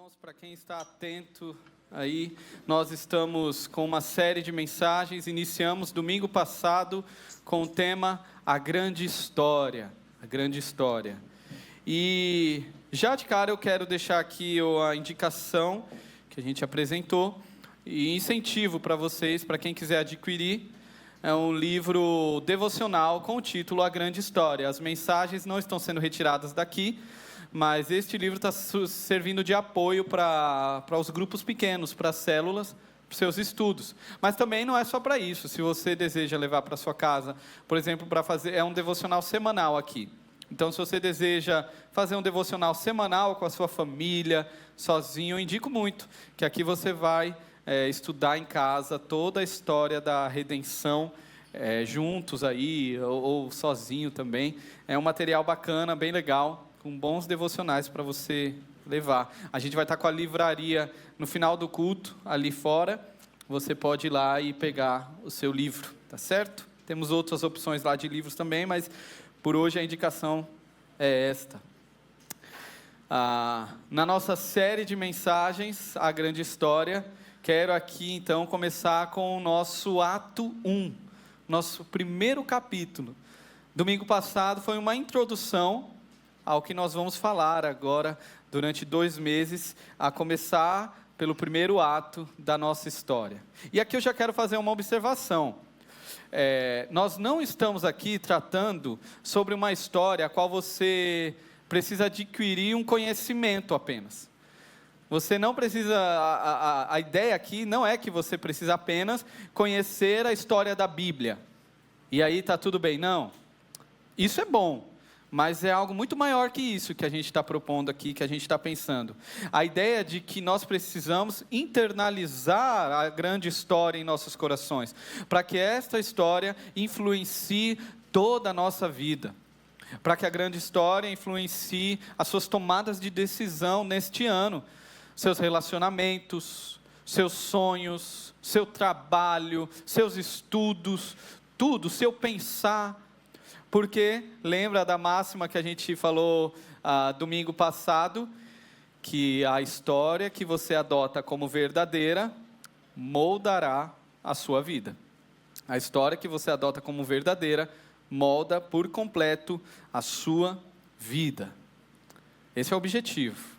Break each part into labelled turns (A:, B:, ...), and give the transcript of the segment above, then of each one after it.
A: irmãos, para quem está atento aí, nós estamos com uma série de mensagens. Iniciamos domingo passado com o tema A Grande História. A Grande História. E já de cara eu quero deixar aqui a indicação que a gente apresentou e incentivo para vocês, para quem quiser adquirir. É um livro devocional com o título A Grande História. As mensagens não estão sendo retiradas daqui, mas este livro está servindo de apoio para os grupos pequenos, para as células, para os seus estudos. Mas também não é só para isso. Se você deseja levar para a sua casa, por exemplo, para fazer, é um devocional semanal aqui. Então, se você deseja fazer um devocional semanal com a sua família, sozinho, eu indico muito que aqui você vai estudar em casa toda a história da redenção, juntos aí, ou sozinho também. É um material bacana, bem legal, com bons devocionais para você levar. A gente vai estar com a livraria no final do culto, ali fora. Você pode ir lá e pegar o seu livro, tá certo? Temos outras opções lá de livros também, mas por hoje a indicação é esta. Na nossa série de mensagens, A Grande História, quero aqui então começar com o nosso ato 1, nosso primeiro capítulo. Domingo passado foi uma introdução ao que nós vamos falar agora durante 2 meses, a começar pelo primeiro ato da nossa história. E aqui eu já quero fazer uma observação. Nós não estamos aqui tratando sobre uma história a qual você precisa adquirir um conhecimento apenas. Você não precisa, a ideia aqui não é que você precisa apenas conhecer a história da Bíblia. E aí está tudo bem, não. Isso é bom. Mas é algo muito maior que isso que a gente está propondo aqui, que a gente está pensando. A ideia de que nós precisamos internalizar a grande história em nossos corações, para que esta história influencie toda a nossa vida, para que a grande história influencie as suas tomadas de decisão neste ano, seus relacionamentos, seus sonhos, seu trabalho, seus estudos, tudo, seu pensar. Porque lembra da máxima que a gente falou domingo passado, que a história que você adota como verdadeira moldará a sua vida. A história que você adota como verdadeira molda por completo a sua vida. Esse é o objetivo.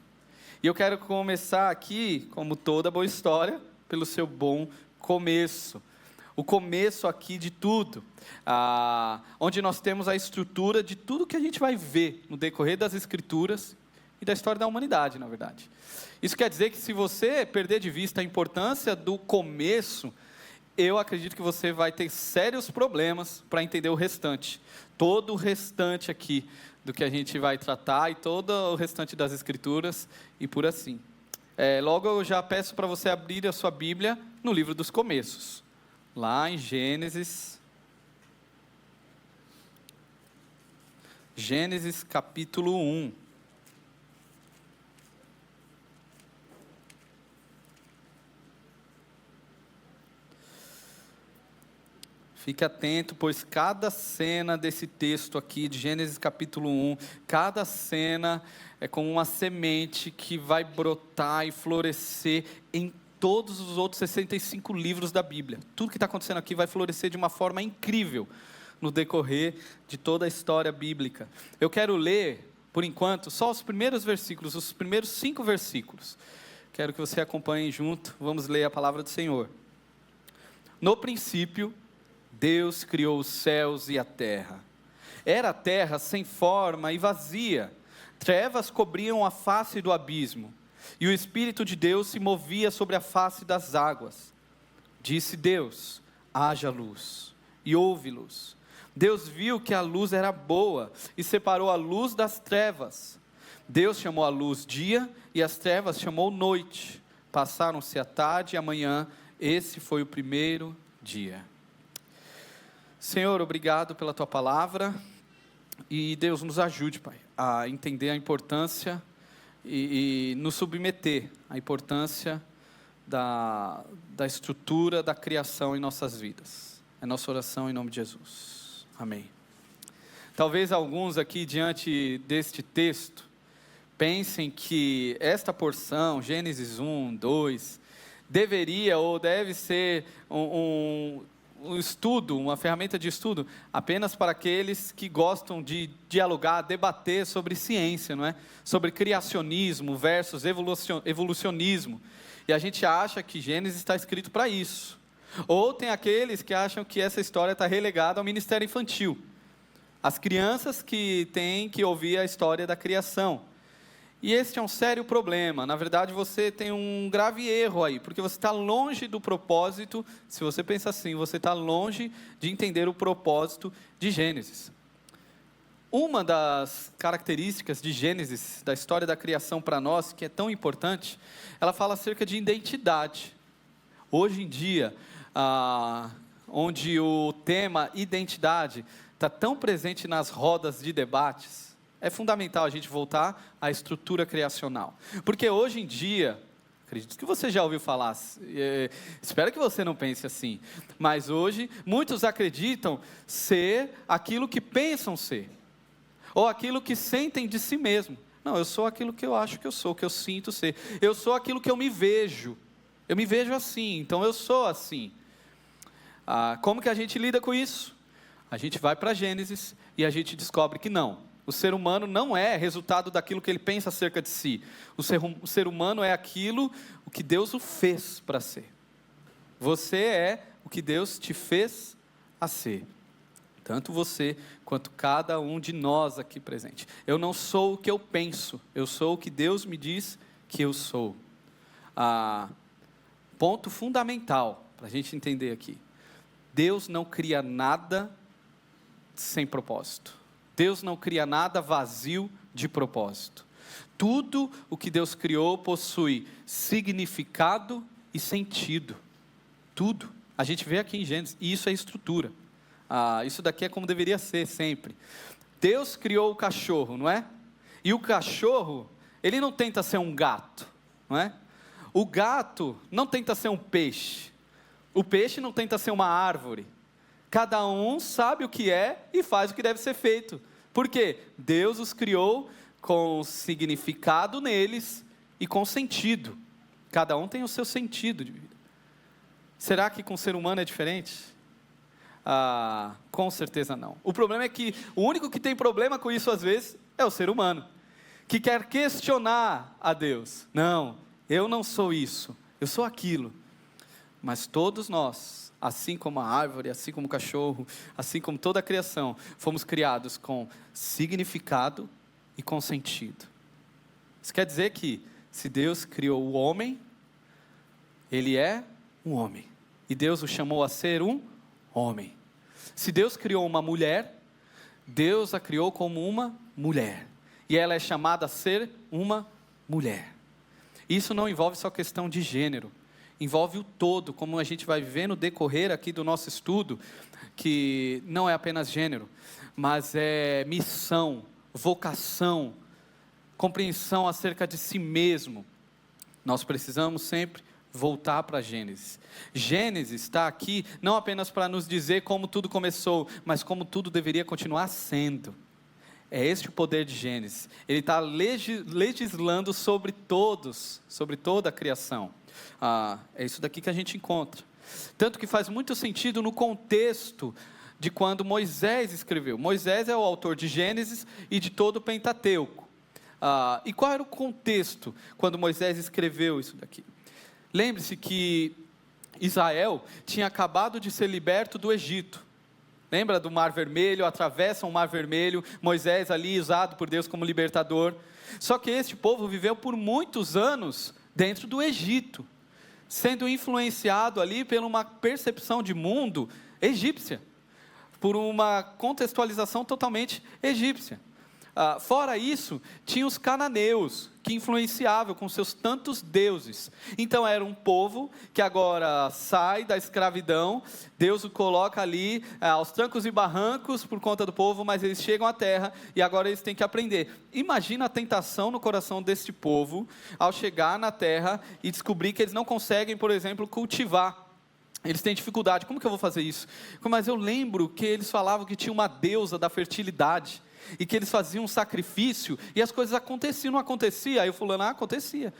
A: E eu quero começar aqui, como toda boa história, pelo seu bom começo. O começo aqui de tudo, onde nós temos a estrutura de tudo que a gente vai ver no decorrer das Escrituras e da história da humanidade, na verdade. Isso quer dizer que se você perder de vista a importância do começo, eu acredito que você vai ter sérios problemas para entender o restante. Todo o restante aqui do que a gente vai tratar e todo o restante das Escrituras e por assim. Logo eu já peço para você abrir a sua Bíblia no livro dos começos. Lá em Gênesis capítulo 1. Fique atento, pois cada cena desse texto aqui, de Gênesis capítulo 1, cada cena é como uma semente que vai brotar e florescer em todos os outros 65 livros da Bíblia. Tudo que está acontecendo aqui vai florescer de uma forma incrível no decorrer de toda a história bíblica. Eu quero ler, por enquanto, só os primeiros versículos, os primeiros 5 versículos. Quero que você acompanhe junto, vamos ler a palavra do Senhor. No princípio, Deus criou os céus e a terra. Era a terra sem forma e vazia. Trevas cobriam a face do abismo. E o Espírito de Deus se movia sobre a face das águas. Disse Deus: haja luz, e houve luz. Deus viu que a luz era boa, e separou a luz das trevas. Deus chamou a luz dia, e as trevas chamou noite. Passaram-se a tarde e a manhã, esse foi o primeiro dia. Senhor, obrigado pela Tua palavra, e Deus nos ajude, Pai, a entender a importância e nos submeter à importância da estrutura da criação em nossas vidas. É nossa oração em nome de Jesus. Amém. Talvez alguns aqui, diante deste texto, pensem que esta porção, Gênesis 1, 2, deveria ou deve ser um estudo, uma ferramenta de estudo, apenas para aqueles que gostam de dialogar, debater sobre ciência, não é? Sobre criacionismo versus evolucionismo. E a gente acha que Gênesis está escrito para isso. Ou tem aqueles que acham que essa história está relegada ao ministério infantil. As crianças que têm que ouvir a história da criação. E este é um sério problema. Na verdade, você tem um grave erro aí, porque você está longe do propósito. Se você pensa assim, você está longe de entender o propósito de Gênesis. Uma das características de Gênesis, da história da criação para nós, que é tão importante, ela fala acerca de identidade. Hoje em dia, onde o tema identidade está tão presente nas rodas de debates, é fundamental a gente voltar à estrutura criacional. Porque hoje em dia, acredito que você já ouviu falar, espero que você não pense assim, mas hoje muitos acreditam ser aquilo que pensam ser, ou aquilo que sentem de si mesmo. Não, eu sou aquilo que eu acho que eu sou, que eu sinto ser. Eu sou aquilo que eu me vejo assim, então eu sou assim. Como que a gente lida com isso? A gente vai para Gênesis e a gente descobre que não. O ser humano não é resultado daquilo que ele pensa acerca de si. O ser humano é o que Deus o fez para ser. Você é o que Deus te fez a ser. Tanto você, quanto cada um de nós aqui presente. Eu não sou o que eu penso, eu sou o que Deus me diz que eu sou. Ponto fundamental para a gente entender aqui. Deus não cria nada sem propósito. Deus não cria nada vazio de propósito. Tudo o que Deus criou possui significado e sentido. Tudo. A gente vê aqui em Gênesis, e isso é estrutura. Isso daqui é como deveria ser sempre. Deus criou o cachorro, não é? E o cachorro, ele não tenta ser um gato, não é? O gato não tenta ser um peixe. O peixe não tenta ser uma árvore. Cada um sabe o que é e faz o que deve ser feito. Por quê? Deus os criou com significado neles e com sentido. Cada um tem o seu sentido de vida. Será que com o ser humano é diferente? Com certeza não. O problema é que o único que tem problema com isso às vezes é o ser humano, que quer questionar a Deus. Não, eu não sou isso, eu sou aquilo. Mas todos nós, assim como a árvore, assim como o cachorro, assim como toda a criação, fomos criados com significado e com sentido. Isso quer dizer que se Deus criou o homem, ele é um homem. E Deus o chamou a ser um homem. Se Deus criou uma mulher, Deus a criou como uma mulher. E ela é chamada a ser uma mulher. Isso não envolve só questão de gênero. Envolve o todo, como a gente vai ver no decorrer aqui do nosso estudo, que não é apenas gênero, mas é missão, vocação, compreensão acerca de si mesmo. Nós precisamos sempre voltar para Gênesis. Gênesis está aqui não apenas para nos dizer como tudo começou, mas como tudo deveria continuar sendo. É este o poder de Gênesis. Ele está legislando sobre todos, sobre toda a criação. É isso daqui que a gente encontra. Tanto que faz muito sentido no contexto de quando Moisés escreveu. Moisés é o autor de Gênesis e de todo o Pentateuco. E qual era o contexto quando Moisés escreveu isso daqui? Lembre-se que Israel tinha acabado de ser liberto do Egito. Lembra do Mar Vermelho? Atravessam o Mar Vermelho, Moisés ali usado por Deus como libertador. Só que este povo viveu por muitos anos dentro do Egito, sendo influenciado ali por uma percepção de mundo egípcia, por uma contextualização totalmente egípcia. Fora isso, tinha os cananeus, que influenciavam com seus tantos deuses. Então era um povo que agora sai da escravidão, Deus o coloca ali aos trancos e barrancos por conta do povo, mas eles chegam à terra e agora eles têm que aprender. Imagina a tentação no coração deste povo, ao chegar na terra e descobrir que eles não conseguem, por exemplo, cultivar. Eles têm dificuldade, como que eu vou fazer isso? Mas eu lembro que eles falavam que tinha uma deusa da fertilidade. e que eles faziam um sacrifício, e as coisas aconteciam, não acontecia, aí o fulano, acontecia.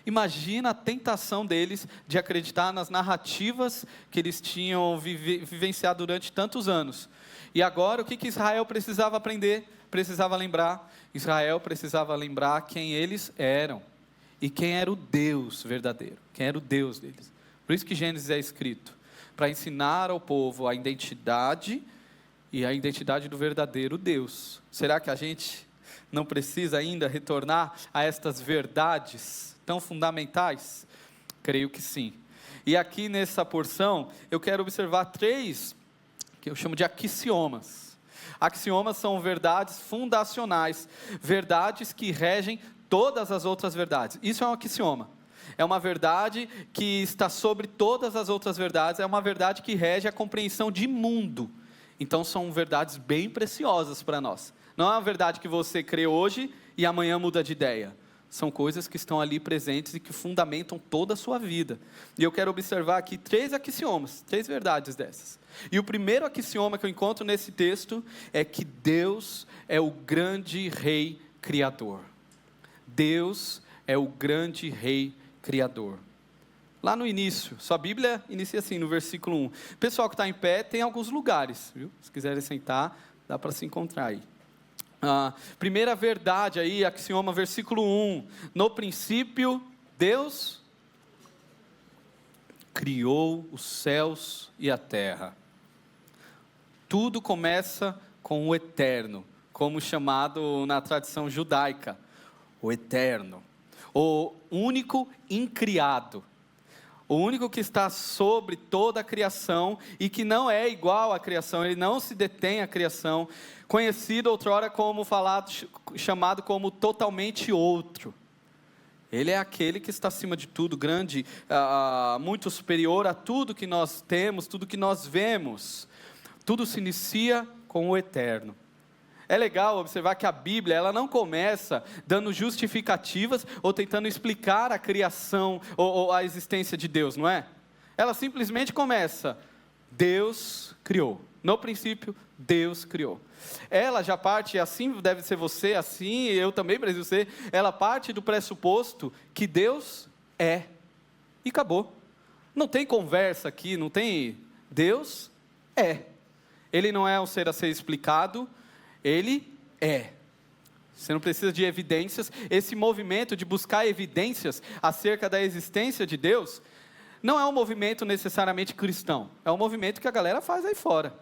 A: Imagina a tentação deles de acreditar nas narrativas que eles tinham vivenciado durante tantos anos. E agora, o que Israel precisava aprender? Precisava lembrar. Israel precisava lembrar quem eles eram. E quem era o Deus verdadeiro. Quem era o Deus deles. Por isso que Gênesis é escrito. Para ensinar ao povo a identidade e a identidade do verdadeiro Deus. Será que a gente não precisa ainda retornar a estas verdades tão fundamentais? Creio que sim. E aqui nessa porção, eu quero observar 3, que eu chamo de axiomas. Axiomas são verdades fundacionais, verdades que regem todas as outras verdades. Isso é um axioma. É uma verdade que está sobre todas as outras verdades, é uma verdade que rege a compreensão de mundo. Então são verdades bem preciosas para nós. Não é uma verdade que você crê hoje e amanhã muda de ideia. São coisas que estão ali presentes e que fundamentam toda a sua vida. E eu quero observar aqui 3 axiomas, 3 verdades dessas. E o primeiro axioma que eu encontro nesse texto é que Deus é o grande Rei Criador. Deus é o grande Rei Criador. Lá no início, sua Bíblia inicia assim, no versículo 1. Pessoal que está em pé, tem alguns lugares, viu? Se quiserem sentar, dá para se encontrar aí. Primeira verdade aí, axioma, versículo 1. No princípio, Deus criou os céus e a terra. Tudo começa com o eterno, como chamado na tradição judaica, o eterno, o único incriado, o único que está sobre toda a criação e que não é igual à criação, ele não se detém à criação, conhecido outrora como chamado como totalmente outro. Ele é aquele que está acima de tudo, grande, muito superior a tudo que nós temos, tudo que nós vemos. Tudo se inicia com o eterno. É legal observar que a Bíblia, ela não começa dando justificativas ou tentando explicar a criação ou a existência de Deus, não é? Ela simplesmente começa, Deus criou. No princípio, Deus criou. Ela já parte, assim deve ser você, assim eu também preciso ser, ela parte do pressuposto que Deus é. E acabou. Não tem conversa aqui, não tem... Deus é. Ele não é um ser a ser explicado, ele é. Você não precisa de evidências. Esse movimento de buscar evidências acerca da existência de Deus, não é um movimento necessariamente cristão. É um movimento que a galera faz aí fora.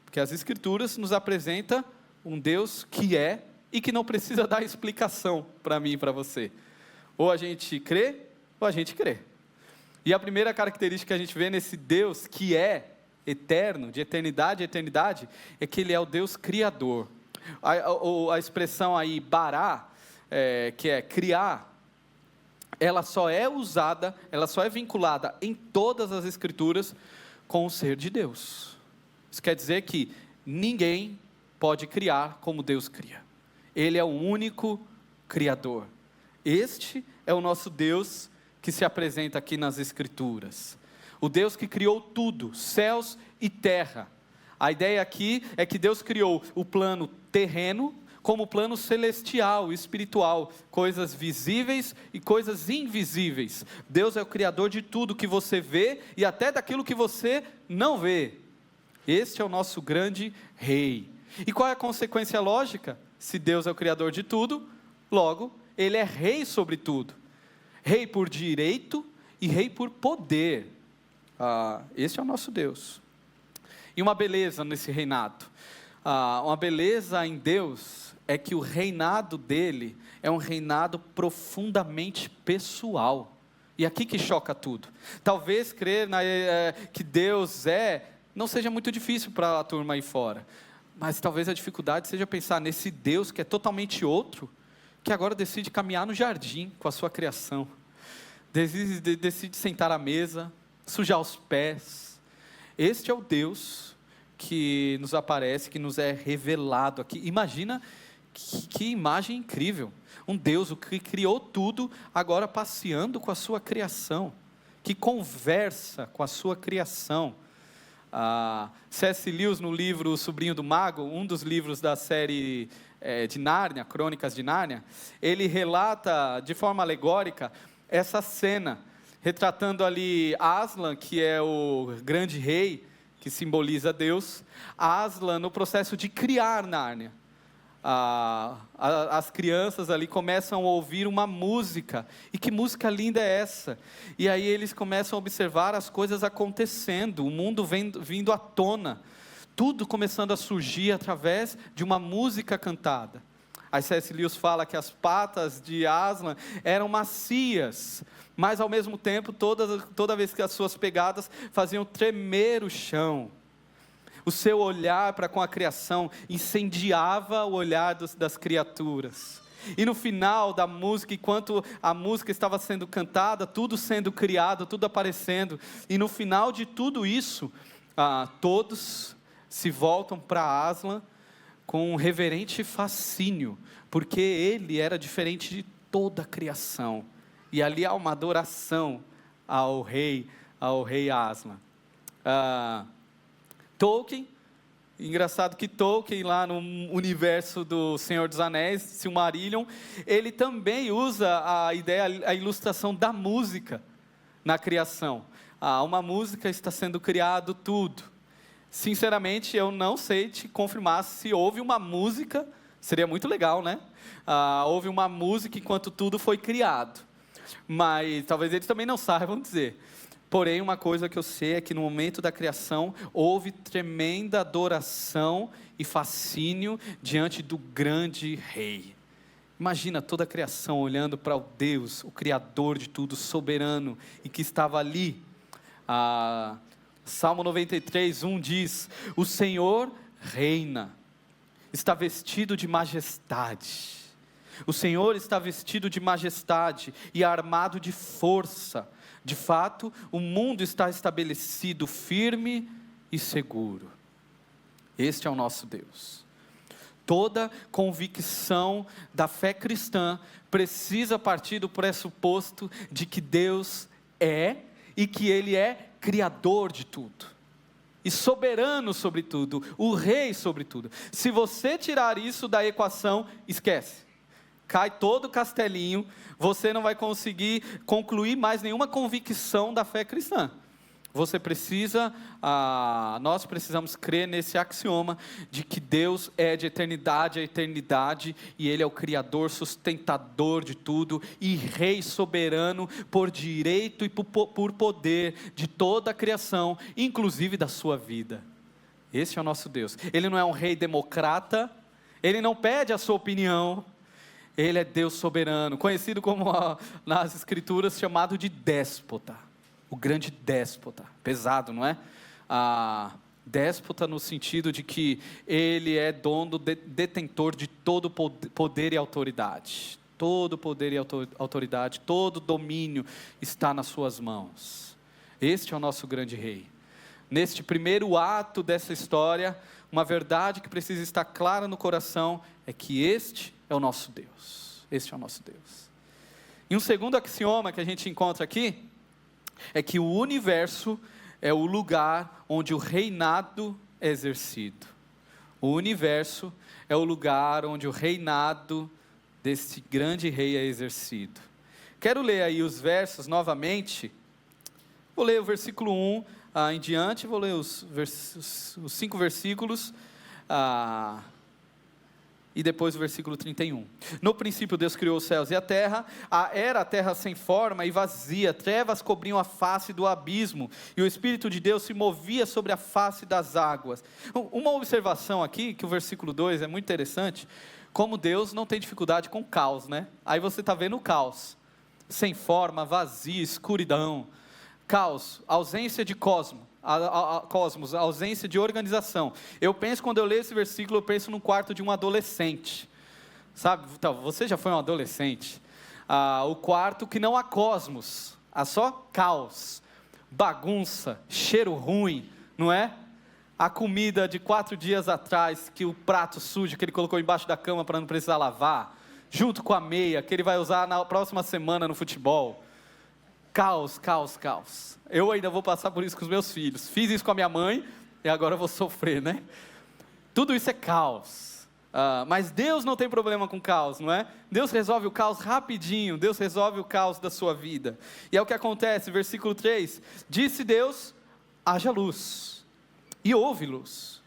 A: Porque as Escrituras nos apresentam um Deus que é e que não precisa dar explicação para mim e para você. Ou a gente crê, ou a gente crê. E a primeira característica que a gente vê nesse Deus que é eterno, de eternidade a eternidade, é que ele é o Deus criador. A expressão aí, bará, que é criar, ela só é usada, ela só é vinculada em todas as Escrituras com o ser de Deus. Isso quer dizer que ninguém pode criar como Deus cria. Ele é o único criador. Este é o nosso Deus que se apresenta aqui nas Escrituras. O Deus que criou tudo, céus e terra. A ideia aqui é que Deus criou o plano terreno como o plano celestial, espiritual, coisas visíveis e coisas invisíveis. Deus é o criador de tudo que você vê e até daquilo que você não vê. Este é o nosso grande rei. E qual é a consequência lógica? Se Deus é o criador de tudo, logo, ele é rei sobre tudo. Rei por direito e rei por poder. Este é o nosso Deus. E uma beleza nesse reinado. Uma beleza em Deus é que o reinado dele é um reinado profundamente pessoal. E aqui que choca tudo. Talvez crer que Deus não seja muito difícil para a turma aí fora. Mas talvez a dificuldade seja pensar nesse Deus que é totalmente outro, que agora decide caminhar no jardim com a sua criação. Decide sentar à mesa, sujar os pés. Este é o Deus que nos aparece, que nos é revelado aqui. Imagina que imagem incrível. Um Deus, o que criou tudo, agora passeando com a sua criação, que conversa com a sua criação. C.S. Lewis, no livro O Sobrinho do Mago, um dos livros da série de Nárnia, Crônicas de Nárnia, ele relata de forma alegórica essa cena, retratando ali Aslan, que é o grande rei, que simboliza Deus, Aslan no processo de criar Nárnia. As crianças ali começam a ouvir uma música, e que música linda é essa? E aí eles começam a observar as coisas acontecendo, o mundo vindo à tona, tudo começando a surgir através de uma música cantada. A C.S. Lewis fala que as patas de Aslan eram macias, mas ao mesmo tempo, toda vez que as suas pegadas faziam tremer o chão. O seu olhar para com a criação incendiava o olhar das criaturas. E no final da música, enquanto a música estava sendo cantada, tudo sendo criado, tudo aparecendo, e no final de tudo isso, todos se voltam para Aslan com um reverente fascínio, porque ele era diferente de toda a criação. E ali há uma adoração ao rei Aslan. Tolkien, engraçado que Tolkien, lá no universo do Senhor dos Anéis, Silmarillion, ele também usa a ilustração da música na criação. Uma música está sendo criado tudo. Sinceramente, eu não sei te confirmar se houve uma música, seria muito legal, né? Houve uma música enquanto tudo foi criado, mas talvez eles também não saibam dizer. Porém, uma coisa que eu sei é que no momento da criação, houve tremenda adoração e fascínio diante do grande rei. Imagina toda a criação olhando para o Deus, o Criador de tudo, soberano, e que estava ali. Salmo 93, 1 diz: o Senhor reina, está vestido de majestade. O Senhor está vestido de majestade e armado de força. De fato, o mundo está estabelecido firme e seguro. Este é o nosso Deus. Toda convicção da fé cristã precisa partir do pressuposto de que Deus é e que Ele é Criador de tudo. E soberano sobre tudo, o Rei sobre tudo. Se você tirar isso da equação, esquece. Cai todo o castelinho, você não vai conseguir concluir mais nenhuma convicção da fé cristã. Nós precisamos crer nesse axioma de que Deus é de eternidade a eternidade, e Ele é o Criador, sustentador de tudo, e Rei soberano por direito e por poder de toda a criação, inclusive da sua vida. Esse é o nosso Deus. Ele não é um rei democrata, Ele não pede a sua opinião, Ele é Deus soberano, conhecido como nas escrituras, chamado de déspota. O grande déspota, pesado, não é? Déspota no sentido de que Ele é dono, detentor de todo poder e autoridade. Todo poder e autoridade, todo domínio está nas suas mãos. Este é o nosso grande rei. Neste primeiro ato dessa história, uma verdade que precisa estar clara no coração é que este é o nosso Deus. Este é o nosso Deus. E um segundo axioma que a gente encontra aqui é que o universo é o lugar onde o reinado é exercido. O universo é o lugar onde o reinado desse grande rei é exercido. Quero ler aí os versos novamente. Vou ler o versículo 1 em diante, vou ler os 5 versículos, e depois o versículo 31. No princípio Deus criou os céus e a terra. Era a terra sem forma e vazia, trevas cobriam a face do abismo, e o Espírito de Deus se movia sobre a face das águas. Uma observação aqui, que o versículo 2 é muito interessante, como Deus não tem dificuldade com caos, né? Aí você está vendo o caos, sem forma, vazia, escuridão, caos, ausência de cosmos, ausência de organização. Quando eu leio esse versículo, eu penso no quarto de um adolescente, sabe? Então, você já foi um adolescente. O quarto que não há cosmos, há só caos, bagunça, cheiro ruim, não é? A comida de 4 dias atrás, que o prato sujo que ele colocou embaixo da cama para não precisar lavar, junto com a meia que ele vai usar na próxima semana no futebol. Caos, caos, caos. Eu ainda vou passar por isso com os meus filhos. Fiz isso com a minha mãe, e agora eu vou sofrer, né? Tudo isso é caos. Mas Deus não tem problema com caos, não é? Deus resolve o caos rapidinho, Deus resolve o caos da sua vida. E é o que acontece, versículo 3, disse Deus, haja luz, e houve luz.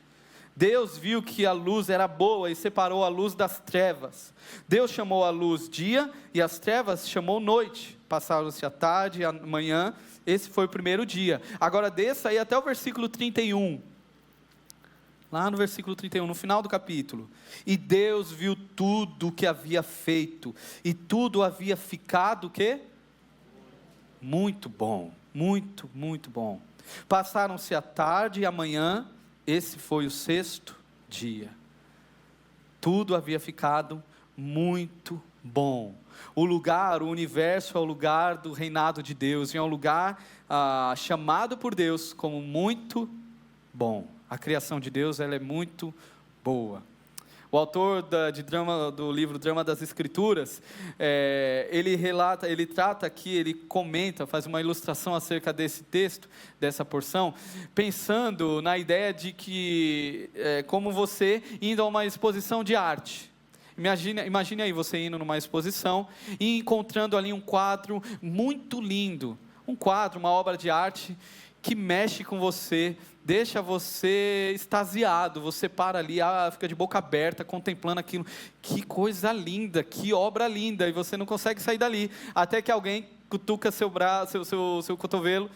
A: Deus viu que a luz era boa e separou a luz das trevas. Deus chamou a luz dia e as trevas chamou noite. Passaram-se a tarde e a manhã, esse foi o primeiro dia. Agora desça aí até o versículo 31. Lá no versículo 31, no final do capítulo. E Deus viu tudo o que havia feito, e tudo havia ficado o quê? Muito bom, muito, muito bom. Passaram-se a tarde e a manhã, esse foi o sexto dia. Tudo havia ficado muito bom. O lugar, o universo é o lugar do reinado de Deus, e é um lugar chamado por Deus como muito bom. A criação de Deus, ela é muito boa. O autor do livro Drama das Escrituras, ele trata aqui, ele comenta, faz uma ilustração acerca desse texto, dessa porção, pensando na ideia de que, como você indo a uma exposição de arte. Imagine aí você indo numa exposição e encontrando ali um quadro muito lindo, um quadro, uma obra de arte que mexe com você, deixa você extasiado, você para ali, fica de boca aberta, contemplando aquilo, que coisa linda, que obra linda, e você não consegue sair dali, até que alguém cutuca seu braço, seu cotovelo,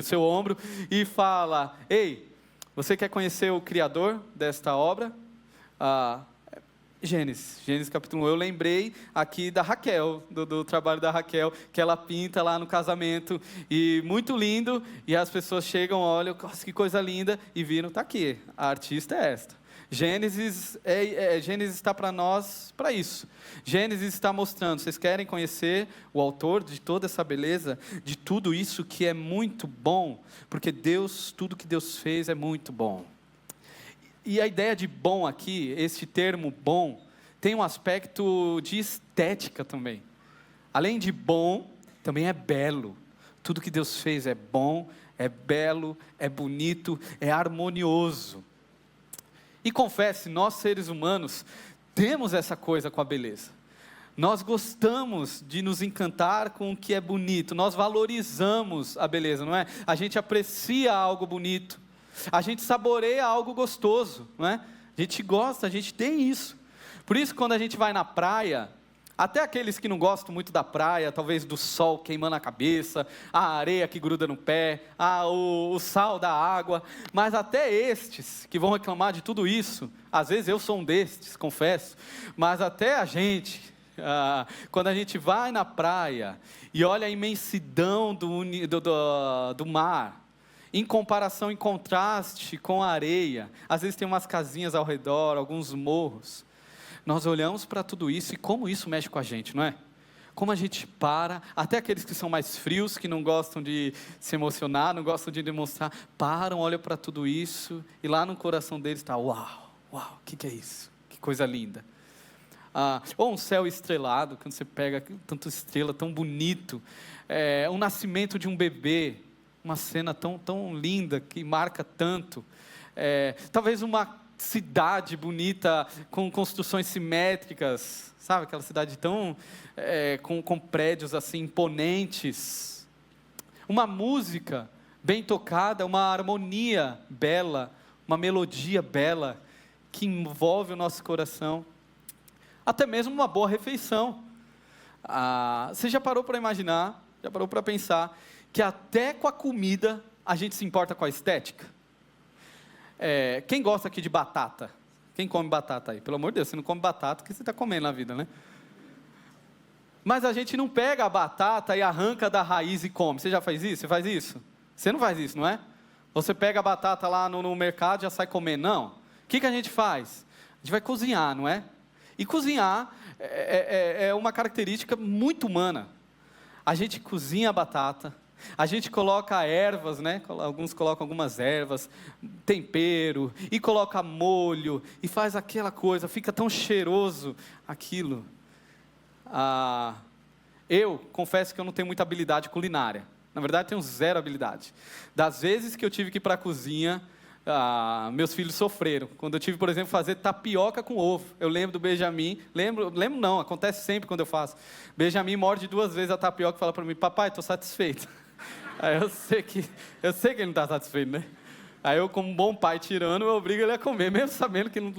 A: seu ombro, e fala, ei, você quer conhecer o Criador desta obra? Gênesis capítulo 1, eu lembrei aqui da Raquel, do trabalho da Raquel, que ela pinta lá no casamento, e muito lindo, e as pessoas chegam, olham, nossa, que coisa linda, e viram, está aqui, a artista é esta. Gênesis está para nós, para isso. Gênesis está mostrando, vocês querem conhecer o autor de toda essa beleza, de tudo isso que é muito bom, porque Deus, tudo que Deus fez é muito bom. E a ideia de bom aqui, esse termo bom, tem um aspecto de estética também. Além de bom, também é belo. Tudo que Deus fez é bom, é belo, é bonito, é harmonioso. E confesse, nós seres humanos temos essa coisa com a beleza. Nós gostamos de nos encantar com o que é bonito, nós valorizamos a beleza, não é? A gente aprecia algo bonito. A gente saboreia algo gostoso, não é? A gente gosta, a gente tem isso. Por isso, quando a gente vai na praia, até aqueles que não gostam muito da praia, talvez do sol queimando a cabeça, a areia que gruda no pé, o sal da água, mas até estes que vão reclamar de tudo isso, às vezes eu sou um destes, confesso, mas até a gente, quando a gente vai na praia e olha a imensidão do mar, em comparação, em contraste com a areia, às vezes tem umas casinhas ao redor, alguns morros, nós olhamos para tudo isso e como isso mexe com a gente, não é? Como a gente para, até aqueles que são mais frios, que não gostam de se emocionar, não gostam de demonstrar, param, olham para tudo isso, e lá no coração deles está, uau, o que é isso? Que coisa linda. Ou um céu estrelado, quando você pega tanta estrela, tão bonito, um nascimento de um bebê, uma cena tão linda, que marca tanto, talvez uma cidade bonita, com construções simétricas, sabe, aquela cidade tão, com prédios assim, imponentes, uma música bem tocada, uma harmonia bela, uma melodia bela, que envolve o nosso coração, até mesmo uma boa refeição. Você já parou para imaginar, já parou para pensar, que até com a comida a gente se importa com a estética? Quem gosta aqui de batata? Quem come batata aí? Pelo amor de Deus, você não come batata, o que você está comendo na vida, né? Mas a gente não pega a batata e arranca da raiz e come. Você já faz isso? Você faz isso? Você não faz isso, não é? Você pega a batata lá no mercado e já sai comendo. Não. O que a gente faz? A gente vai cozinhar, não é? E cozinhar é uma característica muito humana. A gente cozinha a batata, a gente coloca ervas, né? Alguns colocam algumas ervas, tempero, e coloca molho, e faz aquela coisa, fica tão cheiroso aquilo. Eu confesso que eu não tenho muita habilidade culinária. Na verdade, tenho zero habilidade. Das vezes que eu tive que ir para a cozinha, meus filhos sofreram. Quando eu tive, por exemplo, fazer tapioca com ovo. Eu lembro do Benjamin, lembro não, acontece sempre quando eu faço. Benjamin morde 2 vezes a tapioca e fala para mim: papai, estou satisfeito. Aí eu sei que ele não está satisfeito, né? Aí eu, como um bom pai tirano, eu obrigo ele a comer, mesmo sabendo que não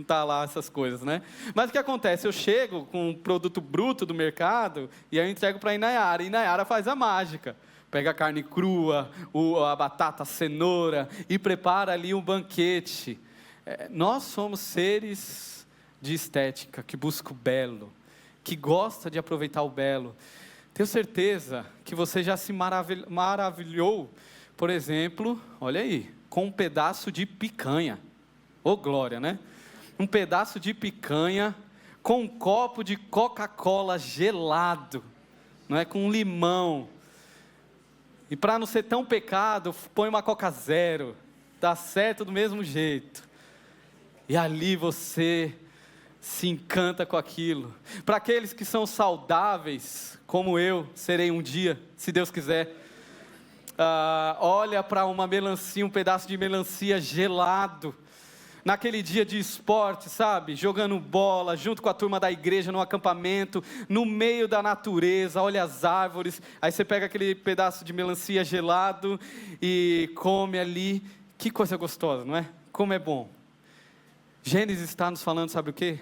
A: tá lá essas coisas, né? Mas o que acontece? Eu chego com um produto bruto do mercado e aí eu entrego para a Inayara. E Inayara faz a mágica. Pega a carne crua, a batata, a cenoura e prepara ali um banquete. Nós somos seres de estética, que busca o belo, que gosta de aproveitar o belo. Tenho certeza que você já se maravilhou, por exemplo, olha aí, com um pedaço de picanha. Ô glória, né? Um pedaço de picanha com um copo de Coca-Cola gelado, não é? Com um limão. E para não ser tão pecado, põe uma Coca Zero. Dá certo do mesmo jeito. E ali você se encanta com aquilo. Para aqueles que são saudáveis, como eu serei um dia, se Deus quiser. Olha para uma melancia, um pedaço de melancia gelado, naquele dia de esporte, sabe, jogando bola, junto com a turma da igreja, no acampamento, no meio da natureza, olha as árvores, aí você pega aquele pedaço de melancia gelado, e come ali, que coisa gostosa, não é? Como é bom. Gênesis está nos falando, sabe o quê?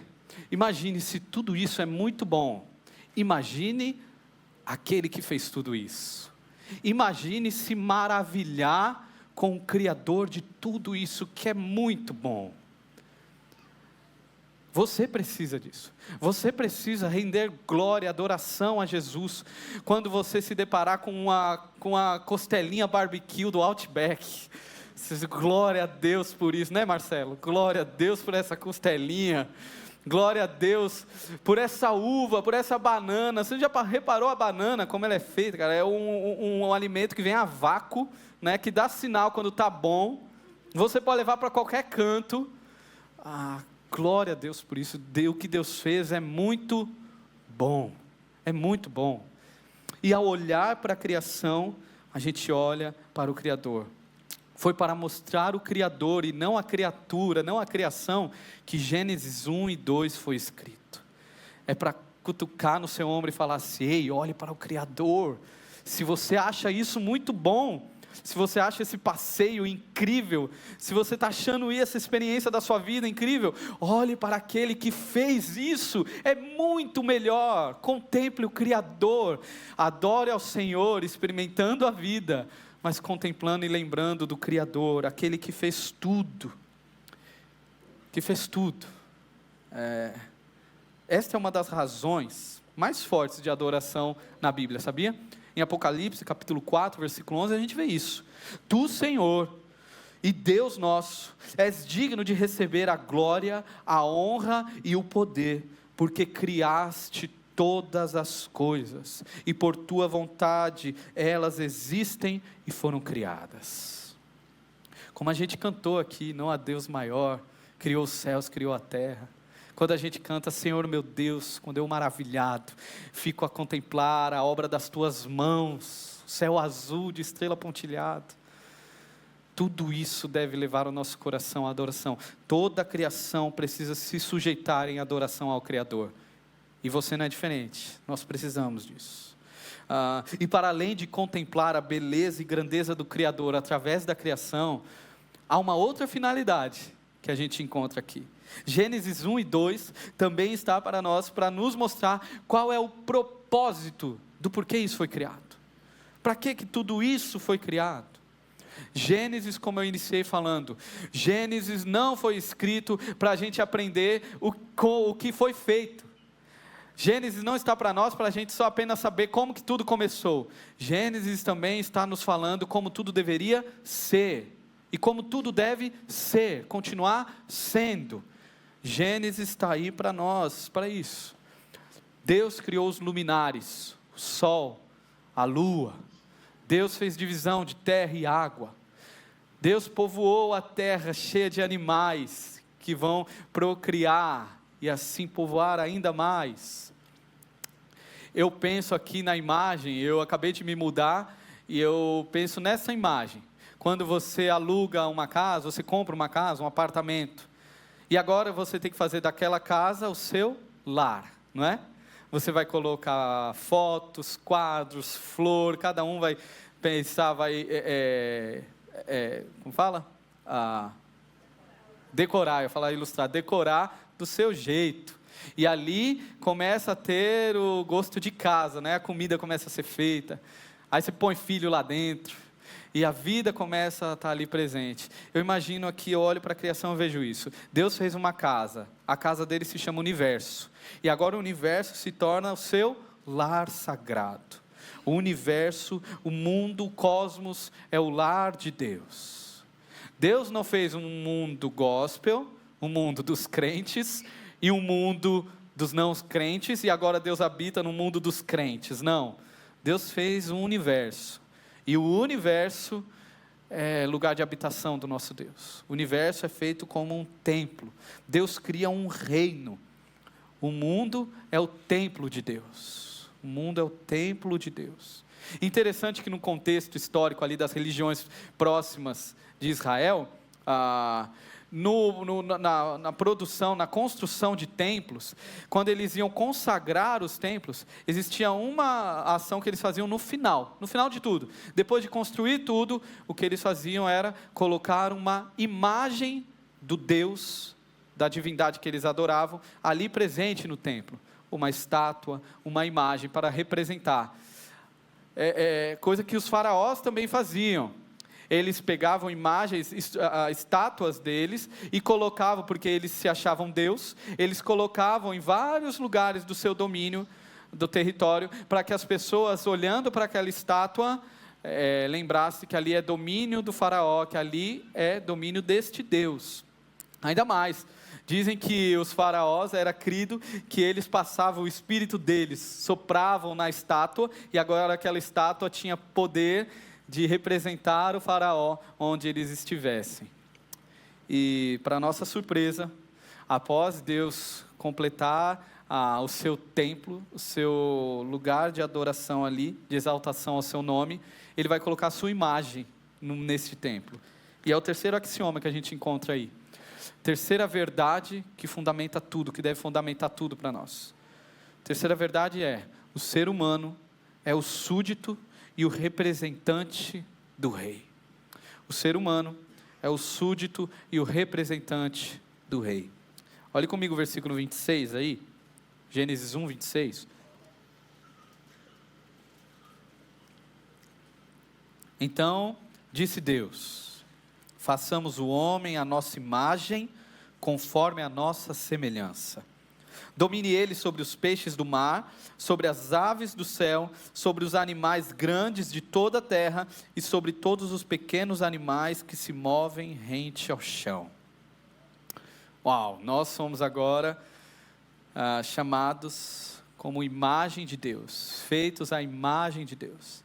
A: Imagine se tudo isso é muito bom, imagine aquele que fez tudo isso. Imagine se maravilhar com o Criador de tudo isso que é muito bom. Você precisa disso. Você precisa render glória, adoração a Jesus. Quando você se deparar com uma costelinha barbecue do Outback, você diz, glória a Deus por isso, né, Marcelo? Glória a Deus por essa costelinha. Glória a Deus por essa uva, por essa banana. Você já reparou a banana, como ela é feita, cara? É um alimento que vem a vácuo, né? Que dá sinal quando está bom. Você pode levar para qualquer canto. Glória a Deus por isso. O que Deus fez é muito bom. É muito bom. E ao olhar para a criação, a gente olha para o Criador. Foi para mostrar o Criador e não a criatura, não a criação, que Gênesis 1 e 2 foi escrito. É para cutucar no seu ombro e falar assim: ei, olhe para o Criador. Se você acha isso muito bom, se você acha esse passeio incrível, se você está achando essa experiência da sua vida incrível, olhe para aquele que fez isso, é muito melhor. Contemple o Criador, adore ao Senhor, experimentando a vida, mas contemplando e lembrando do Criador, aquele que fez tudo. Que fez tudo. Esta é uma das razões mais fortes de adoração na Bíblia, sabia? Em Apocalipse, capítulo 4, versículo 11, a gente vê isso. Tu, Senhor, e Deus nosso, és digno de receber a glória, a honra e o poder, porque criaste todas as coisas, e por tua vontade elas existem e foram criadas. Como a gente cantou aqui, não há Deus maior, criou os céus, criou a terra. Quando a gente canta, Senhor meu Deus, quando eu maravilhado, fico a contemplar a obra das tuas mãos, céu azul de estrela pontilhada, tudo isso deve levar o nosso coração à adoração. Toda a criação precisa se sujeitar em adoração ao Criador. E você não é diferente, nós precisamos disso. E para além de contemplar a beleza e grandeza do Criador através da criação, há uma outra finalidade que a gente encontra aqui. Gênesis 1 e 2 também está para nós, para nos mostrar qual é o propósito do porquê isso foi criado. Para que tudo isso foi criado? Gênesis, como eu iniciei falando, Gênesis não foi escrito para a gente aprender o que foi feito. Gênesis não está para nós, para a gente só apenas saber como que tudo começou. Gênesis também está nos falando como tudo deveria ser. E como tudo deve ser, continuar sendo. Gênesis está aí para nós, para isso. Deus criou os luminares, o sol, a lua. Deus fez divisão de terra e água. Deus povoou a terra cheia de animais que vão procriar e assim povoar ainda mais. Eu penso aqui na imagem, eu acabei de me mudar e eu penso nessa imagem. quando você aluga uma casa, você compra uma casa, um apartamento, e agora você tem que fazer daquela casa o seu lar, não é? Você vai colocar fotos, quadros, flor, cada um vai pensar, como fala? Decorar, eu ia falar ilustrar, decorar do seu jeito. E ali começa a ter o gosto de casa, né? A comida começa a ser feita, aí você põe filho lá dentro, e a vida começa a estar ali presente. Eu imagino aqui, eu olho para a criação e vejo isso. Deus fez uma casa, a casa dele se chama universo, e agora o universo se torna o seu lar sagrado. O universo, o mundo, o cosmos é o lar de Deus. Deus não fez um mundo gospel, um mundo dos crentes e um mundo dos não crentes, e agora Deus habita no mundo dos crentes. Não, Deus fez um universo, e o universo é lugar de habitação do nosso Deus. O universo é feito como um templo. Deus cria um reino. O mundo é o templo de Deus. O mundo é o templo de Deus. Interessante que no contexto histórico ali das religiões próximas de Israel, na produção, na construção de templos, quando eles iam consagrar os templos, existia uma ação que eles faziam no final de tudo. Depois de construir tudo, o que eles faziam era colocar uma imagem do Deus, da divindade que eles adoravam, ali presente no templo. Uma estátua, uma imagem para representar. Coisa que os faraós também faziam. Eles pegavam imagens, estátuas deles e colocavam, porque eles se achavam Deus, eles colocavam em vários lugares do seu domínio, do território, para que as pessoas, olhando para aquela estátua, lembrassem que ali é domínio do faraó, que ali é domínio deste Deus. Ainda mais, dizem que os faraós, era crido que eles passavam o espírito deles, sopravam na estátua, e agora aquela estátua tinha poder de representar o faraó onde eles estivessem. E para nossa surpresa, após Deus completar o seu templo, o seu lugar de adoração ali, de exaltação ao seu nome, ele vai colocar a sua imagem nesse templo. E é o terceiro axioma que a gente encontra aí. Terceira verdade que fundamenta tudo, que deve fundamentar tudo para nós. Terceira verdade é: o ser humano é o súdito e o representante do rei. O ser humano é o súdito e o representante do rei. Olhe comigo o versículo 26 aí, Gênesis 1, 26. Então disse Deus: façamos o homem à nossa imagem, conforme a nossa semelhança. Domine ele sobre os peixes do mar, sobre as aves do céu, sobre os animais grandes de toda a terra e sobre todos os pequenos animais que se movem rente ao chão. Uau, nós somos agora chamados como imagem de Deus, feitos à imagem de Deus.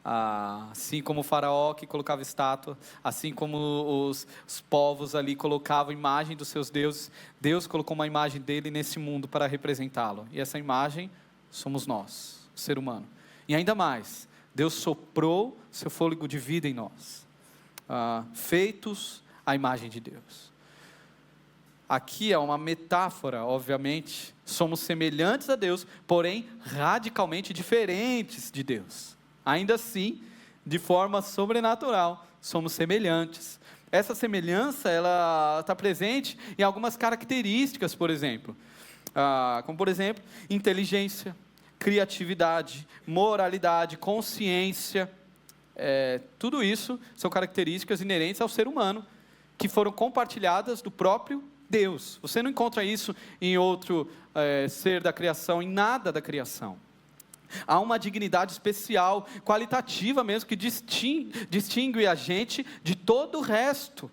A: Assim como o faraó que colocava estátua, assim como os povos ali colocavam imagem dos seus deuses, Deus colocou uma imagem dele nesse mundo para representá-lo, e essa imagem somos nós, o ser humano. E ainda mais, Deus soprou seu fôlego de vida em nós, feitos à imagem de Deus. Aqui é uma metáfora, obviamente, somos semelhantes a Deus, porém radicalmente diferentes de Deus. Ainda assim, de forma sobrenatural, somos semelhantes. Essa semelhança, ela está presente em algumas características, por exemplo. Como por exemplo, inteligência, criatividade, moralidade, consciência. Tudo isso são características inerentes ao ser humano, que foram compartilhadas do próprio Deus. Você não encontra isso em outro ser da criação, em nada da criação. Há uma dignidade especial, qualitativa mesmo, que distingue a gente de todo o resto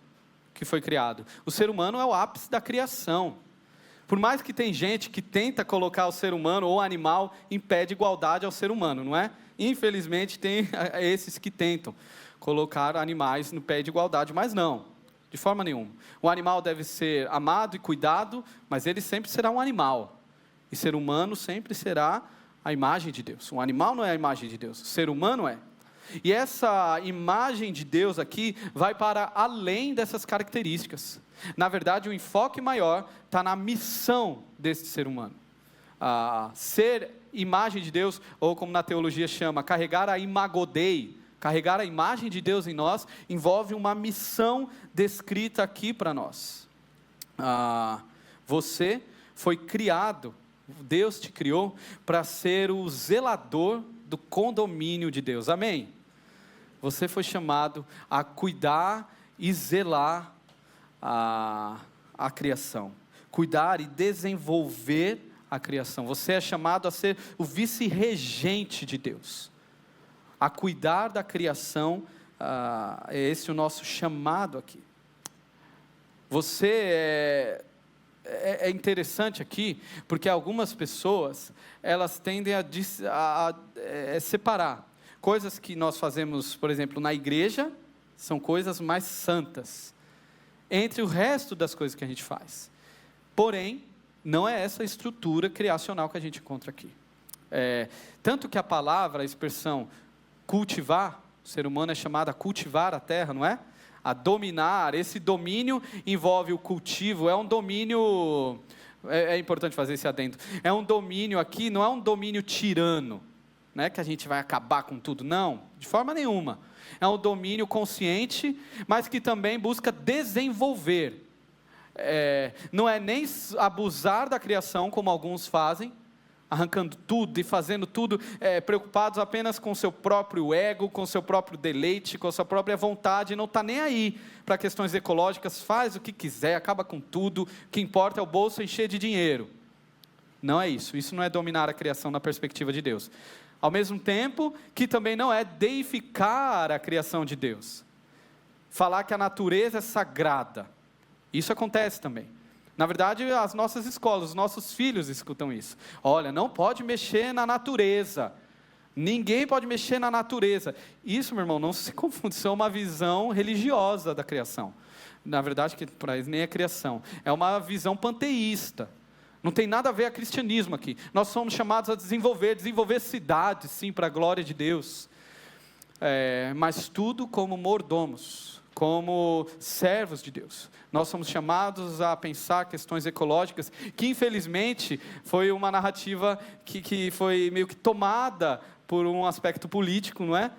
A: que foi criado. O ser humano é o ápice da criação. Por mais que tem gente que tenta colocar o ser humano ou animal em pé de igualdade ao ser humano, não é? Infelizmente tem esses que tentam colocar animais no pé de igualdade, mas não, de forma nenhuma. O animal deve ser amado e cuidado, mas ele sempre será um animal. E ser humano sempre será a imagem de Deus. Um animal não é a imagem de Deus, o ser humano é. E essa imagem de Deus aqui vai para além dessas características. Na verdade, o enfoque maior está na missão desse ser humano. Ser imagem de Deus, ou como na teologia chama, carregar a imago Dei, carregar a imagem de Deus em nós, envolve uma missão descrita aqui para nós. Você foi criado, Deus te criou para ser o zelador do condomínio de Deus, amém? Você foi chamado a cuidar e zelar a criação, cuidar e desenvolver a criação. Você é chamado a ser o vice-regente de Deus, a cuidar da criação. É esse o nosso chamado aqui. Você é interessante aqui, porque algumas pessoas, elas tendem a separar. Coisas que nós fazemos, por exemplo, na igreja, são coisas mais santas, entre o resto das coisas que a gente faz. Porém, não é essa estrutura criacional que a gente encontra aqui. Tanto que a palavra, a expressão cultivar, o ser humano é chamado a cultivar a terra, não é? A dominar, esse domínio envolve o cultivo, é um domínio, é importante fazer esse adendo, é um domínio aqui, não é um domínio tirano, não é que a gente vai acabar com tudo, não, de forma nenhuma, é um domínio consciente, mas que também busca desenvolver, não é nem abusar da criação, como alguns fazem, arrancando tudo e fazendo tudo, preocupados apenas com o seu próprio ego, com o seu próprio deleite, com a sua própria vontade, não está nem aí para questões ecológicas, faz o que quiser, acaba com tudo, o que importa é o bolso encher de dinheiro. Não é isso, isso não é dominar a criação na perspectiva de Deus. Ao mesmo tempo que também não é deificar a criação de Deus, falar que a natureza é sagrada, isso acontece também. Na verdade, as nossas escolas, os nossos filhos escutam isso. Olha, não pode mexer na natureza. Ninguém pode mexer na natureza. Isso, meu irmão, não se confunde. Isso é uma visão religiosa da criação. Na verdade, que para eles nem é criação. É uma visão panteísta. Não tem nada a ver com cristianismo aqui. Nós somos chamados a desenvolver cidades, sim, para a glória de Deus. Mas tudo como mordomos, como servos de Deus. Nós somos chamados a pensar questões ecológicas, que infelizmente foi uma narrativa que foi meio que tomada por um aspecto político, não é?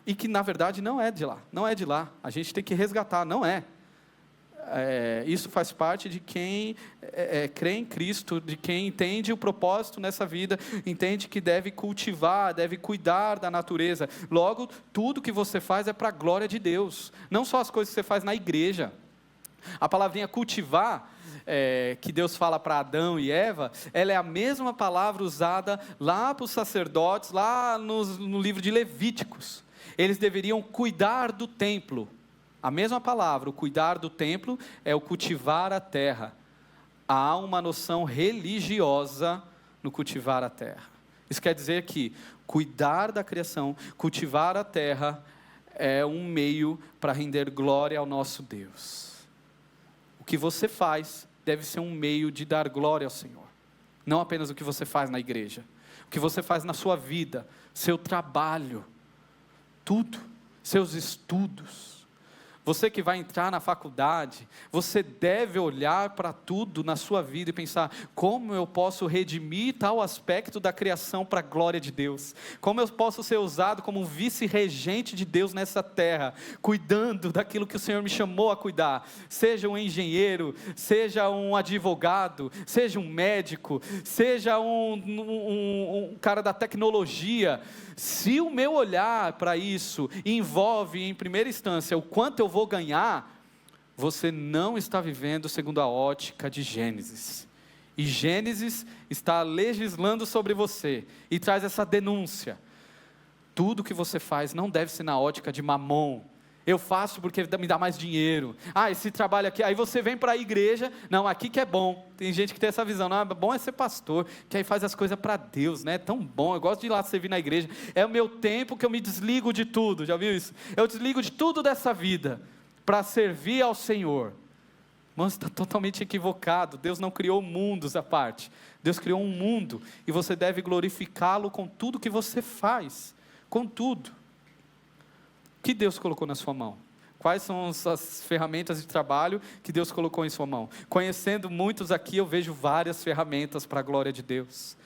A: E que na verdade não é de lá, não é de lá, a gente tem que resgatar, não é. Isso faz parte de quem crê em Cristo, de quem entende o propósito nessa vida, entende que deve cultivar, deve cuidar da natureza. Logo, tudo que você faz é para a glória de Deus, não só as coisas que você faz na igreja. A palavrinha cultivar, que Deus fala para Adão e Eva, ela é a mesma palavra usada lá para os sacerdotes, lá no livro de Levíticos. Eles deveriam cuidar do templo. A mesma palavra, o cuidar do templo, é o cultivar a terra. Há uma noção religiosa no cultivar a terra. Isso quer dizer que cuidar da criação, cultivar a terra, é um meio para render glória ao nosso Deus. O que você faz deve ser um meio de dar glória ao Senhor. Não apenas o que você faz na igreja. O que você faz na sua vida, seu trabalho, tudo, seus estudos. Você que vai entrar na faculdade, você deve olhar para tudo na sua vida e pensar, como eu posso redimir tal aspecto da criação para a glória de Deus? Como eu posso ser usado como um vice-regente de Deus nessa terra, cuidando daquilo que o Senhor me chamou a cuidar? Seja um engenheiro, seja um advogado, seja um médico, seja um cara da tecnologia. Se o meu olhar para isso envolve, em primeira instância, o quanto eu vou ganhar, você não está vivendo segundo a ótica de Gênesis. E Gênesis está legislando sobre você e traz essa denúncia. Tudo que você faz não deve ser na ótica de mamon. Eu faço porque me dá mais dinheiro. Esse trabalho aqui, aí você vem para a igreja, não, aqui que é bom. Tem gente que tem essa visão, não, bom é ser pastor, que aí faz as coisas para Deus, né? É tão bom, eu gosto de ir lá servir na igreja. É o meu tempo que eu me desligo de tudo, já viu isso? Eu desligo de tudo dessa vida, para servir ao Senhor. Mas está totalmente equivocado. Deus não criou mundos à parte. Deus criou um mundo, e você deve glorificá-lo com tudo que você faz, com tudo. que Deus colocou na sua mão? Quais são as ferramentas de trabalho que Deus colocou em sua mão? Conhecendo muitos aqui, eu vejo várias ferramentas para a glória de Deus.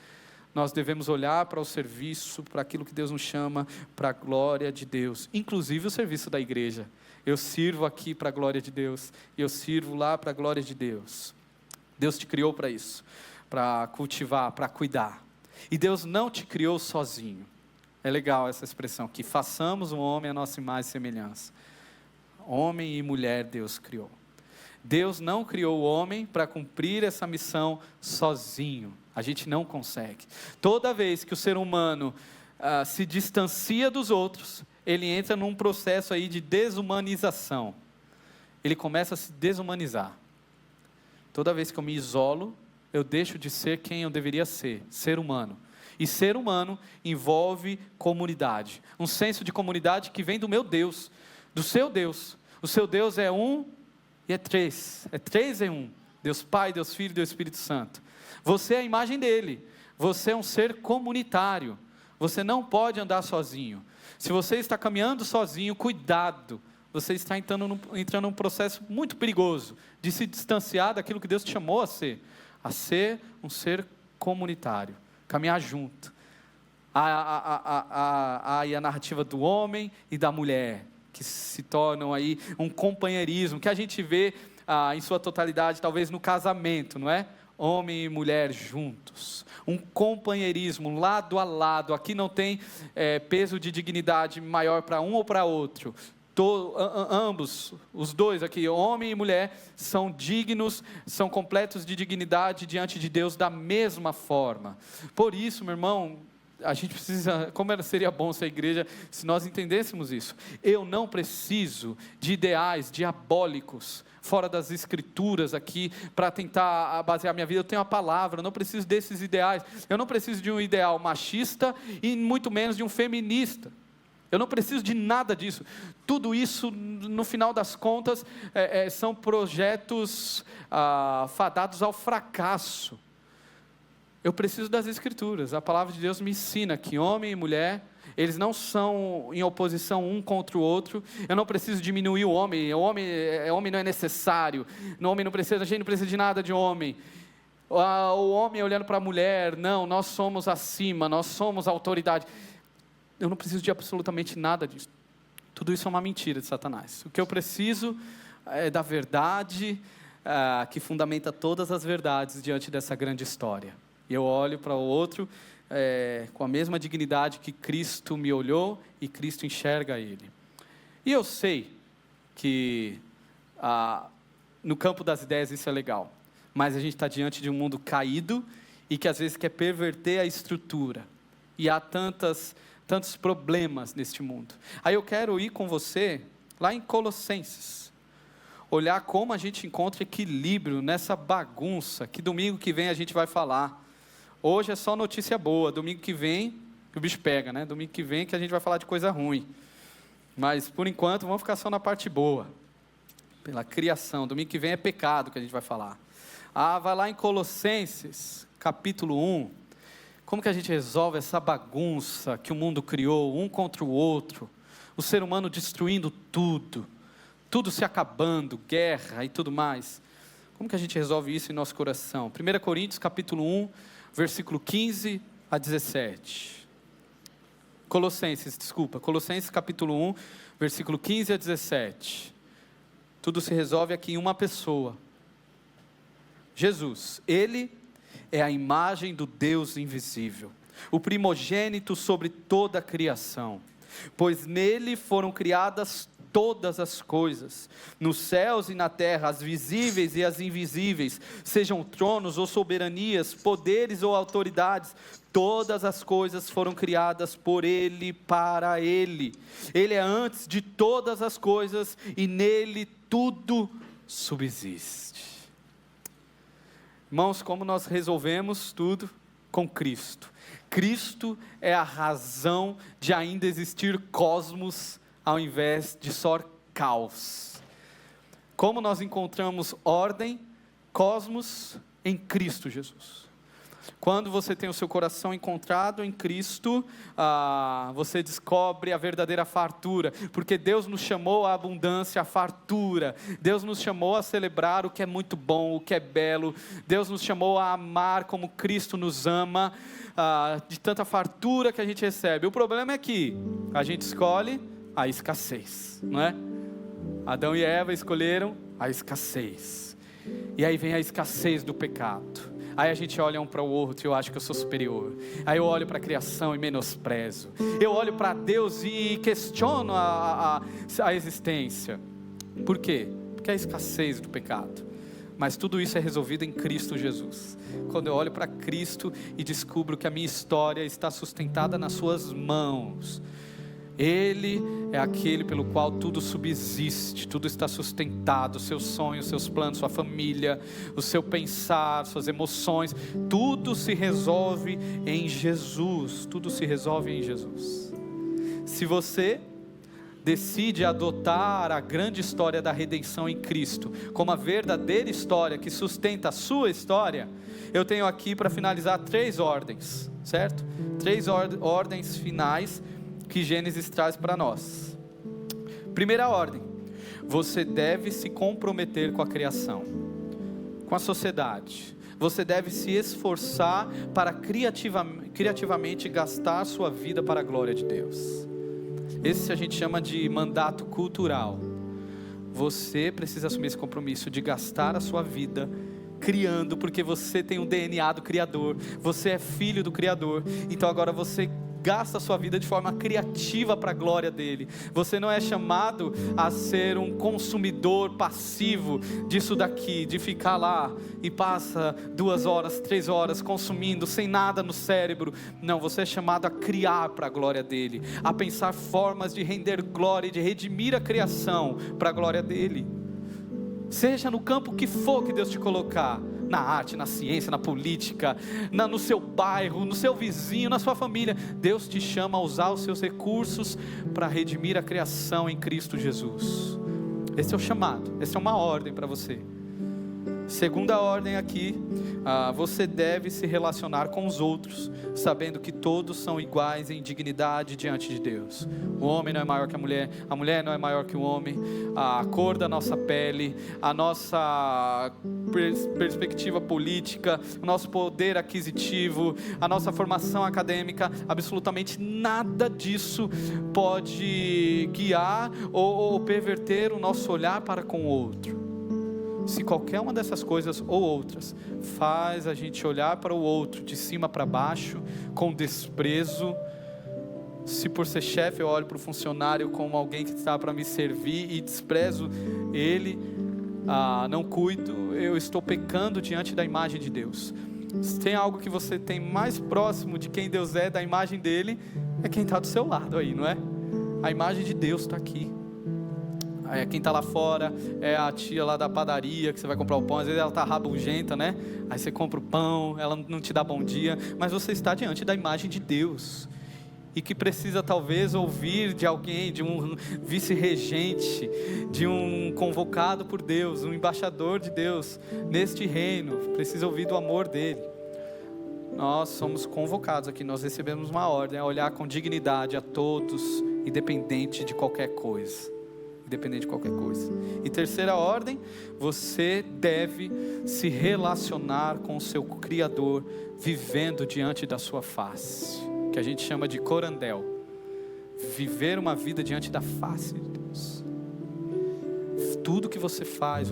A: Nós devemos olhar para o serviço, para aquilo que Deus nos chama, para a glória de Deus. Inclusive o serviço da igreja. Eu sirvo aqui para a glória de Deus, e eu sirvo lá para a glória de Deus. Deus te criou para isso, para cultivar, para cuidar. E Deus não te criou sozinho. É legal essa expressão, que façamos o homem a nossa imagem e semelhança. Homem e mulher Deus criou. Deus não criou o homem para cumprir essa missão sozinho. A gente não consegue. Toda vez que o ser humano se distancia dos outros, ele entra num processo aí de desumanização. Ele começa a se desumanizar. Toda vez que eu me isolo, eu deixo de ser quem eu deveria ser humano. E ser humano envolve comunidade. Um senso de comunidade que vem do meu Deus, do seu Deus. O seu Deus é um e é três. É três em um. Deus Pai, Deus Filho e Deus Espírito Santo. Você é a imagem dele. Você é um ser comunitário. Você não pode andar sozinho. Se você está caminhando sozinho, cuidado. Você está entrando num processo muito perigoso de se distanciar daquilo que Deus te chamou a ser um ser comunitário. Caminhar junto. Há a narrativa do homem e da mulher, que se tornam aí um companheirismo, que a gente vê em sua totalidade, talvez no casamento, não é? Homem e mulher juntos, um companheirismo lado a lado. Aqui não tem peso de dignidade maior para um ou para outro. Ambos, os dois aqui, homem e mulher, são dignos, são completos de dignidade diante de Deus da mesma forma. Por isso, meu irmão, a gente precisa, como seria bom ser igreja se nós entendêssemos isso. Eu não preciso de ideais diabólicos fora das escrituras aqui para tentar basear minha vida. Eu tenho a palavra, eu não preciso desses ideais. Eu não preciso de um ideal machista e muito menos de um feminista. Eu não preciso de nada disso. Tudo isso, no final das contas, são projetos fadados ao fracasso. Eu preciso das Escrituras. A palavra de Deus me ensina que homem e mulher, eles não são em oposição um contra o outro. Eu não preciso diminuir o homem. O homem não é necessário. O homem não precisa, a gente não precisa de nada de homem. O homem olhando para a mulher, não, nós somos acima, nós somos a autoridade. Eu não preciso de absolutamente nada disso. Tudo isso é uma mentira de Satanás. O que eu preciso é da verdade que fundamenta todas as verdades diante dessa grande história. E eu olho para o outro com a mesma dignidade que Cristo me olhou e Cristo enxerga ele. E eu sei que no campo das ideias isso é legal, mas a gente está diante de um mundo caído e que às vezes quer perverter a estrutura. E há tantos problemas neste mundo. Aí eu quero ir com você lá em Colossenses, olhar como a gente encontra equilíbrio nessa bagunça, que domingo que vem a gente vai falar. Hoje é só notícia boa, domingo que vem, que o bicho pega, né? Domingo que vem que a gente vai falar de coisa ruim. Mas, por enquanto, vamos ficar só na parte boa. Pela criação, domingo que vem é pecado que a gente vai falar. Vai lá em Colossenses, capítulo 1. Como que a gente resolve essa bagunça que o mundo criou, um contra o outro? O ser humano destruindo tudo se acabando, guerra e tudo mais. Como que a gente resolve isso em nosso coração? 1 Coríntios, capítulo 1, versículo 15 a 17. Colossenses, capítulo 1, versículo 15 a 17. Tudo se resolve aqui em uma pessoa. Jesus, Ele é a imagem do Deus invisível, o primogênito sobre toda a criação, pois nele foram criadas todas as coisas, nos céus e na terra, as visíveis e as invisíveis, sejam tronos ou soberanias, poderes ou autoridades, todas as coisas foram criadas por Ele, para Ele. Ele é antes de todas as coisas e nele tudo subsiste. Irmãos, como nós resolvemos tudo? Com Cristo. Cristo é a razão de ainda existir cosmos ao invés de só caos. Como nós encontramos ordem, cosmos, em Cristo Jesus. Quando você tem o seu coração encontrado em Cristo, você descobre a verdadeira fartura, porque Deus nos chamou à abundância, à fartura. Deus nos chamou a celebrar o que é muito bom, o que é belo. Deus nos chamou a amar como Cristo nos ama, de tanta fartura que a gente recebe. O problema é que a gente escolhe a escassez, não é? Adão e Eva escolheram a escassez, e aí vem a escassez do pecado. Aí a gente olha um para o outro e eu acho que eu sou superior. Aí eu olho para a criação e menosprezo. Eu olho para Deus e questiono a existência. Por quê? Porque é a escassez do pecado. Mas tudo isso é resolvido em Cristo Jesus. Quando eu olho para Cristo e descubro que a minha história está sustentada nas suas mãos. Ele é aquele pelo qual tudo subsiste, tudo está sustentado, seus sonhos, seus planos, sua família, o seu pensar, suas emoções, tudo se resolve em Jesus, tudo se resolve em Jesus. Se você decide adotar a grande história da redenção em Cristo, como a verdadeira história que sustenta a sua história, eu tenho aqui para finalizar 3 ordens, certo? 3 ordens finais que Gênesis traz para nós. Primeira ordem: você deve se comprometer com a criação, com a sociedade. Você deve se esforçar para criativamente gastar sua vida para a glória de Deus. Esse a gente chama de mandato cultural. Você precisa assumir esse compromisso de gastar a sua vida criando, porque você tem um DNA do Criador, você é filho do Criador, então agora você gasta a sua vida de forma criativa para a glória dele. Você não é chamado a ser um consumidor passivo disso daqui, de ficar lá e passa 2 horas, 3 horas consumindo sem nada no cérebro. Não, você é chamado a criar para a glória dele, a pensar formas de render glória e de redimir a criação para a glória dele. Seja no campo que for que Deus te colocar, na arte, na ciência, na política, no seu bairro, no seu vizinho, na sua família, Deus te chama a usar os seus recursos para redimir a criação em Cristo Jesus. Esse é o chamado, essa é uma ordem para você. Segunda ordem aqui, você deve se relacionar com os outros, sabendo que todos são iguais em dignidade diante de Deus. O homem não é maior que a mulher não é maior que o homem, a cor da nossa pele, a nossa perspectiva política, o nosso poder aquisitivo, a nossa formação acadêmica, absolutamente nada disso pode guiar ou perverter o nosso olhar para com o outro. Se qualquer uma dessas coisas ou outras faz a gente olhar para o outro de cima para baixo, com desprezo, se por ser chefe eu olho para o funcionário como alguém que está para me servir e desprezo ele, não cuido, eu estou pecando diante da imagem de Deus. Se tem algo que você tem mais próximo de quem Deus é, da imagem dele, é quem está do seu lado aí, não é? A imagem de Deus está aqui. Quem está lá fora é a tia lá da padaria que você vai comprar o pão. Às vezes ela está rabugenta, né? Aí você compra o pão, ela não te dá bom dia, mas você está diante da imagem de Deus, e que precisa talvez ouvir de alguém, de um vice-regente, de um convocado por Deus, um embaixador de Deus neste reino, precisa ouvir do amor dele. Nós somos convocados aqui, nós recebemos uma ordem a olhar com dignidade a todos, independente de qualquer coisa. E terceira ordem, você deve se relacionar com o seu Criador, vivendo diante da sua face, que a gente chama de corandel, viver uma vida diante da face de Deus. Tudo que você faz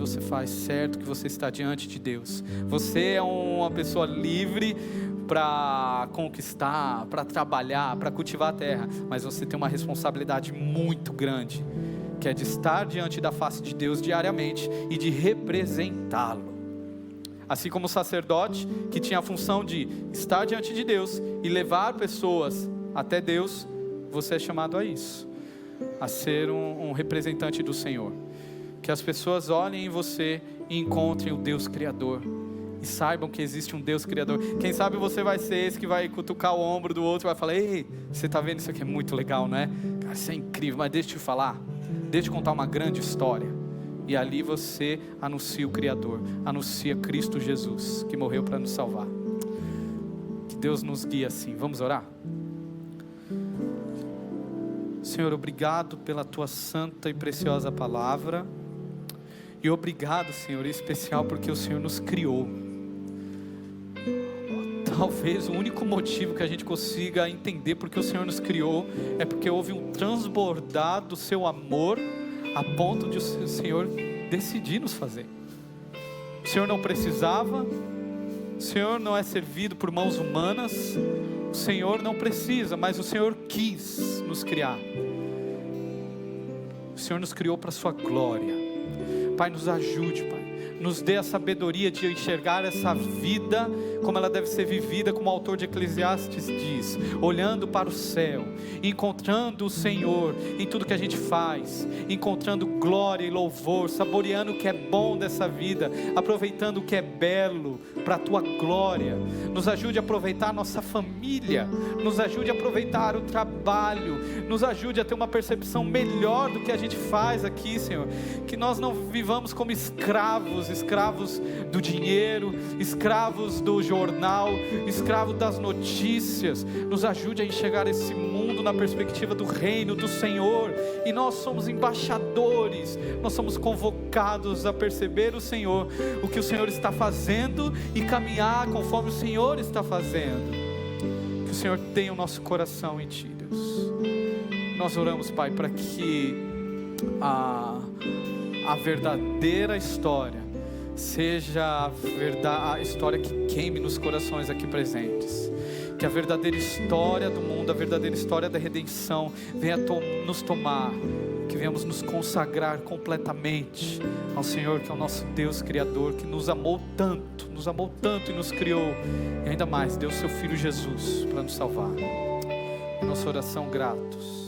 A: certo, que você está diante de Deus. Você é uma pessoa livre para conquistar, para trabalhar, para cultivar a terra, mas você tem uma responsabilidade muito grande, que é de estar diante da face de Deus diariamente e de representá-lo. Assim como o sacerdote, que tinha a função de estar diante de Deus e levar pessoas até Deus, você é chamado a isso, a ser um representante do Senhor. Que as pessoas olhem em você e encontrem o Deus Criador, e saibam que existe um Deus Criador. Quem sabe você vai ser esse que vai cutucar o ombro do outro e vai falar: ei, você está vendo isso aqui? É muito legal, não é? Cara, isso é incrível, mas deixa eu te falar, deixa eu contar uma grande história. E ali você anuncia o Criador, anuncia Cristo Jesus, que morreu para nos salvar. Deus nos guia assim. Vamos orar? Senhor, obrigado pela tua santa e preciosa palavra. E obrigado, Senhor, em especial porque o Senhor nos criou. Talvez o único motivo que a gente consiga entender porque o Senhor nos criou é porque houve um transbordar do seu amor a ponto de o Senhor decidir nos fazer. O Senhor não precisava, o Senhor não é servido por mãos humanas, o Senhor não precisa, mas o Senhor quis nos criar. O Senhor nos criou para a sua glória. Pai, nos ajude, Pai. Nos dê a sabedoria de enxergar essa vida como ela deve ser vivida, como o autor de Eclesiastes diz, olhando para o céu, encontrando o Senhor em tudo que a gente faz, encontrando glória e louvor, saboreando o que é bom dessa vida, aproveitando o que é belo para a tua glória. Nos ajude a aproveitar a nossa família, nos ajude a aproveitar o trabalho, nos ajude a ter uma percepção melhor do que a gente faz aqui, Senhor, que nós não vivamos como escravos do dinheiro, escravos do jornal, escravos das notícias. Nos ajude a enxergar esse mundo na perspectiva do reino do Senhor, e nós somos embaixadores, nós somos convocados a perceber o Senhor, o que o Senhor está fazendo e caminhar conforme o Senhor está fazendo. Que o Senhor tenha o nosso coração em Ti, Deus. Nós oramos, Pai, para que a verdadeira história seja a história que queime nos corações aqui presentes. Que a verdadeira história do mundo, a verdadeira história da redenção venha nos tomar. Que venhamos nos consagrar completamente ao Senhor, que é o nosso Deus Criador, que nos amou tanto e nos criou. E ainda mais, deu seu Filho Jesus para nos salvar. Nossa oração, gratos.